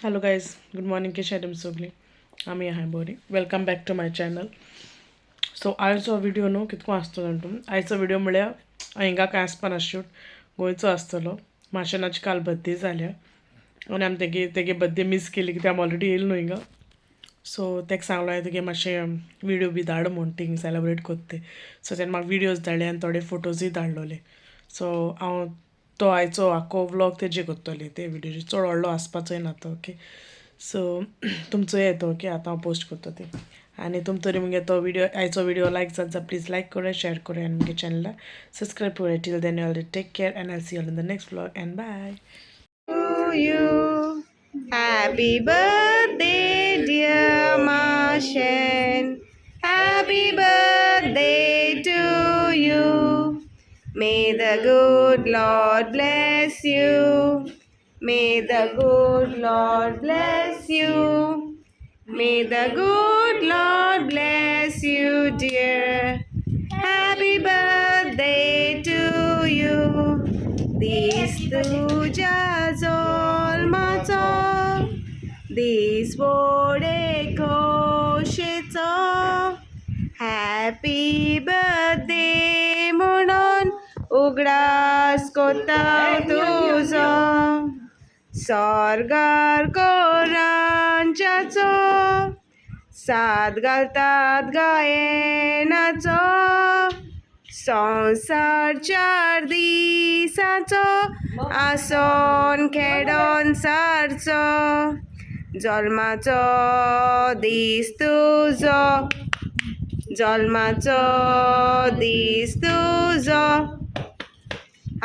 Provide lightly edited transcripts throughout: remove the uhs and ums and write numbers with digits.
Hello guys, good morning. कशा तुम सगळी? आम्ही आहे बरी. Welcome back to my channel. So आयचो व्हिडिओ न्हू कितको आसतलो न्हू. आयचो व्हिडिओ म्हळ्यार हिंगा कांय आसपाना शूट गोंयचो आसतलो. माशेनाची काल बर्थडे जाल्या आनी आमी तेगे बर्थडे मिस केली कित्याक आमी ऑलरेडी येयलो न्हू हिंगा. सो तेका सांगलो हांवें तुगे मातशें व्हिडिओ बी धाड म्हूण थिंग सेलेब्रेट कोत्ते. सो तेणें म्हाका व्हिडियोज धाडले आनी थोडे फोटोजूय धाडलोले. सो हांव तो आयचो आख्खो व्लॉग तेजे कोत्तोली ते व्हिडिओचे. चड व्हडलो आसपाचोय ना तो. ओके, सो तुमचो येतो. ओके, आतां हांव पोस्ट करता ते. आनी तुम तरी मुगे तो व्हिडिओ आयचो व्हिडिओ लायक जाता प्लीज लायक करा, शेअर करा आनी मुगे चॅनला सबस्क्राईब करा. Till then you all take care and I see you all in the next vlog and bye. To you. Happy birthday, dear Masen. Happy birthday to you. May the good Lord bless you. May the good Lord bless you. May the good Lord bless you, dear. Happy birthday to you. This तुझ्या जल्माचो दीस व्हडे खोशेचो. Happy birthday म्हणून उगडास कोत्ता तुजो. स्वर्गार कोरांच्याचो साथ घालतात गायनाचो. संवसार 4 दिसाचो आसोन खेडोन सारचो. जल्माचो दीस तुजो, जल्माचो दीस तुजो.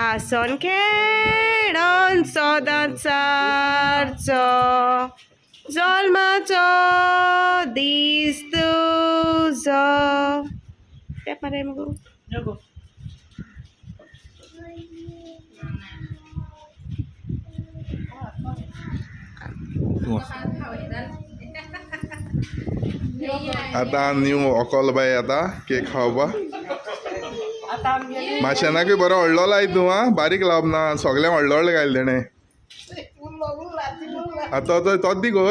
आसोन खेडोन सदांच सारचो. जल्माचो दीस तुजो. पेपर मगो. आता न्यू अकोल बाय आता केक खावपा. माशेनाकूय बरो व्हडलो लाय तूं आं, बारीक लावप ना. सगळ्यांक व्हडलो व्हडलो घायल तेणें. आतां तोच दी गो.